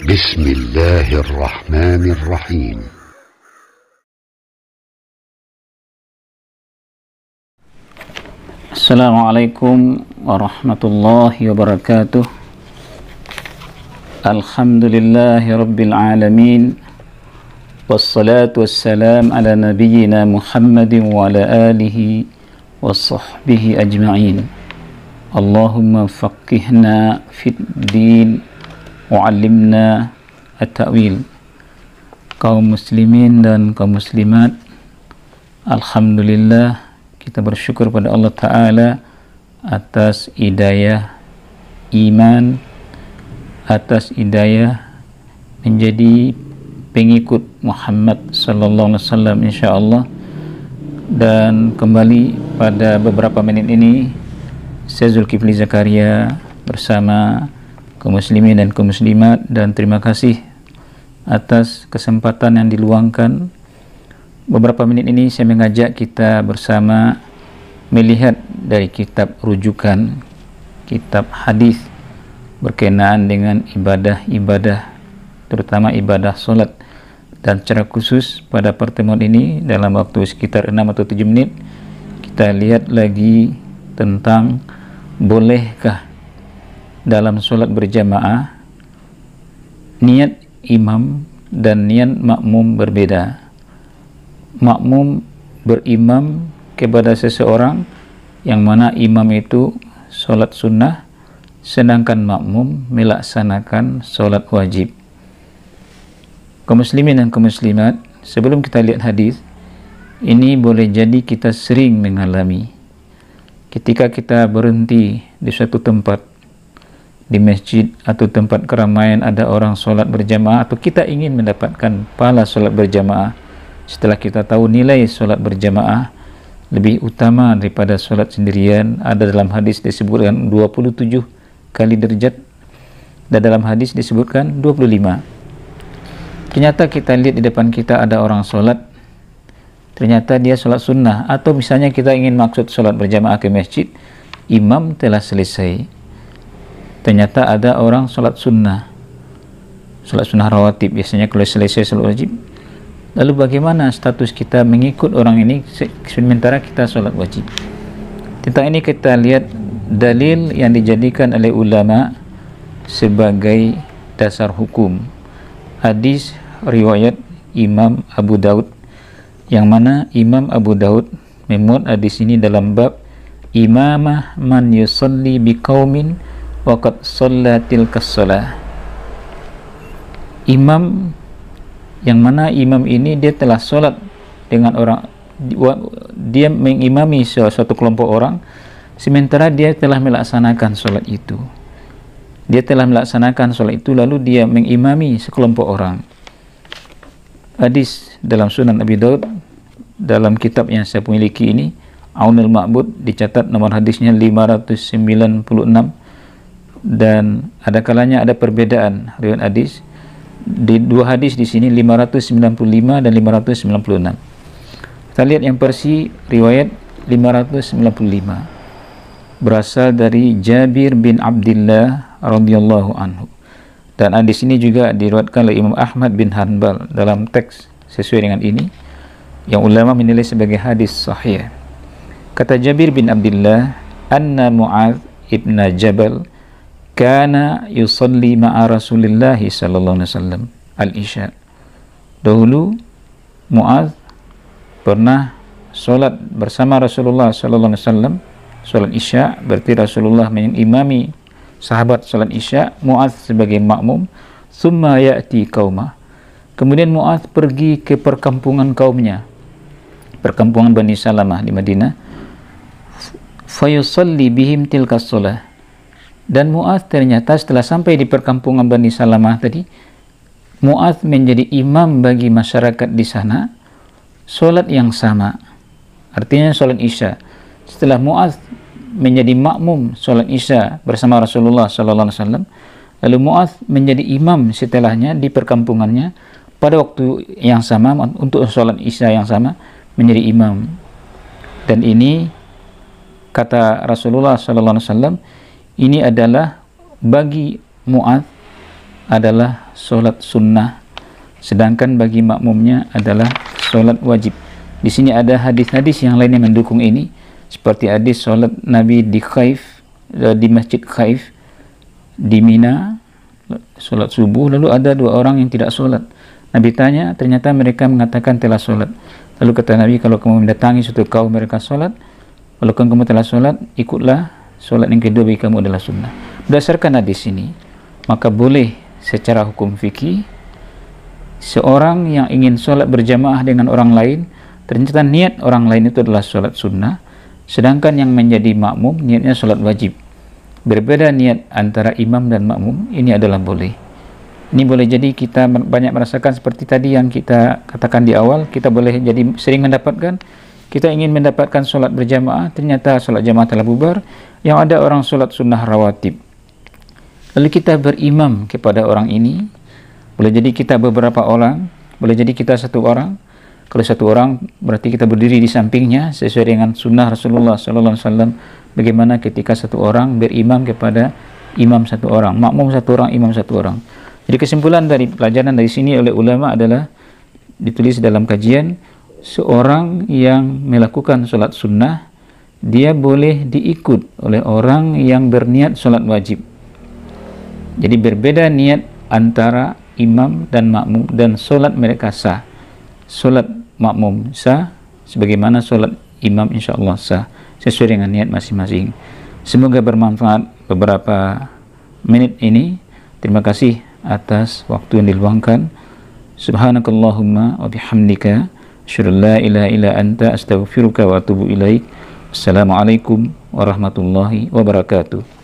بسم الله الرحمن الرحيم. Assalamualaikum warahmatullahi wabarakatuh. Alhamdulillahi rabbil alamin. Wassalatu wassalam ala nabiyyina Muhammadin wa ala alihi wa sahbihi ajma'in. Allahumma faqihna fid din wa 'allimna at-ta'wil. Kaum muslimin dan kaum muslimat, alhamdulillah kita bersyukur pada Allah Ta'ala atas hidayah iman, atas hidayah menjadi pengikut Muhammad sallallahu alaihi wasallam insyaallah. Dan kembali pada beberapa menit ini saya Zulkifli Zakaria bersama kaum muslimin dan kaum muslimat, dan terima kasih atas kesempatan yang diluangkan. Beberapa menit ini saya mengajak kita bersama melihat dari kitab rujukan, kitab hadis berkenaan dengan ibadah-ibadah, terutama ibadah solat. Dan secara khusus pada pertemuan ini dalam waktu sekitar 6 atau 7 menit kita lihat lagi tentang bolehkah dalam solat berjamaah niat imam dan niat makmum berbeda. Makmum berimam kepada seseorang yang mana imam itu solat sunnah, sedangkan makmum melaksanakan solat wajib. Kaum muslimin dan kaum muslimat, sebelum kita lihat hadis ini, boleh jadi kita sering mengalami ketika kita berhenti di suatu tempat, di masjid atau tempat keramaian ada orang solat berjamaah, atau kita ingin mendapatkan pahala solat berjamaah. Setelah kita tahu nilai solat berjamaah lebih utama daripada solat sendirian, ada dalam hadis disebutkan 27 kali derajat, dan dalam hadis disebutkan 25. Ternyata kita lihat di depan kita ada orang solat, ternyata dia solat sunnah, atau misalnya kita ingin maksud solat berjamaah ke masjid, imam telah selesai, ternyata ada orang solat sunnah rawatib, biasanya kalau selesai solat wajib. Lalu bagaimana status kita mengikut orang ini sementara kita solat wajib? Tentang ini kita lihat dalil yang dijadikan oleh ulama sebagai dasar hukum. Hadis riwayat Imam Abu Daud, yang mana Imam Abu Daud memuat hadis ini dalam bab imamah man yusalli biqaumin wa qad shalla tilkas shalah. Imam yang mana imam ini dia telah solat dengan orang, dia mengimami suatu kelompok orang sementara dia telah melaksanakan solat itu. Dia telah melaksanakan solat itu lalu dia mengimami sekelompok orang. Hadis dalam Sunan Abi Daud, dalam kitab yang saya miliki ini, Aunul Ma'bud, dicatat nomor hadisnya 596, dan ada kalanya ada perbedaan riwayat hadis. Di dua hadis di sini 595 dan 596. Kita lihat yang versi riwayat 595 berasal dari Jabir bin Abdullah radhiyallahu anhu, dan hadis ini juga diriwayatkan oleh Imam Ahmad bin Hanbal dalam teks sesuai dengan ini yang ulama menilai sebagai hadis sahih. Kata Jabir bin Abdullah, anna Mu'adz ibn Jabal kana yusalli ma'a Rasulillah sallallahu alaihi wasallam al-isya. Dahulu Mu'adz pernah solat bersama Rasulullah sallallahu alaihi wasallam solat isya, berarti Rasulullah mengimami sahabat solat isya, Mu'adz sebagai makmum. Summa ya'ti qaumah, kemudian Mu'adz pergi ke perkampungan kaumnya, perkampungan Bani Salamah di Madinah. Fayusalli bihim tilkas shalah, dan Mu'adz ternyata setelah sampai di perkampungan Bani Salamah tadi, Mu'adz menjadi imam bagi masyarakat di sana solat yang sama, artinya solat isya. Setelah Mu'adz menjadi makmum solat isya bersama Rasulullah sallallahu alaihi wasallam, lalu Mu'adz menjadi imam setelahnya di perkampungannya pada waktu yang sama untuk solat isya yang sama, menjadi imam. Dan ini kata Rasulullah sallallahu alaihi wasallam, ini adalah bagi Mu'adz adalah solat sunnah, sedangkan bagi makmumnya adalah solat wajib. Di sini ada hadis-hadis yang lain yang mendukung ini, seperti hadis solat Nabi di Khaif, di Masjid Khaif di Mina, solat subuh, lalu ada 2 orang yang tidak solat. Nabi tanya, ternyata mereka mengatakan telah solat. Lalu kata Nabi, kalau kamu mendatangi suatu kaum mereka solat, walaupun kamu telah solat, ikutlah solat yang kedua bagi kamu adalah sunnah. Berdasarkan hadis ini, maka boleh secara hukum fikih seorang yang ingin solat berjamaah dengan orang lain, ternyata niat orang lain itu adalah solat sunnah, sedangkan yang menjadi makmum niatnya solat wajib. Berbeda niat antara imam dan makmum, ini adalah boleh. Ini boleh jadi kita banyak merasakan seperti tadi yang kita katakan di awal, kita boleh jadi sering mendapatkan, kita ingin mendapatkan solat berjamaah, ternyata solat jamaah telah bubar, yang ada orang solat sunnah rawatib. Lalu kita berimam kepada orang ini, boleh jadi kita beberapa orang, boleh jadi kita 1 orang. Kalau 1 orang berarti kita berdiri di sampingnya sesuai dengan sunnah Rasulullah SAW. Bagaimana ketika 1 orang berimam kepada imam 1 orang, makmum 1 orang, imam 1 orang. Jadi kesimpulan dari pelajaran dari sini oleh ulama adalah ditulis dalam kajian, seorang yang melakukan solat sunnah dia boleh diikut oleh orang yang berniat solat wajib. Jadi berbeda niat antara imam dan makmum, dan solat mereka sah. Solat makmum sah, sebagaimana solat imam insyaallah sah, sesuai dengan niat masing-masing. Semoga bermanfaat beberapa menit ini. Terima kasih atas waktu yang diluangkan. Subhanakallahumma wa bihamdika, asyhadu an la ilaha illa anta, astaghfiruka wa atubu ilaik. Assalamualaikum warahmatullahi wabarakatuh.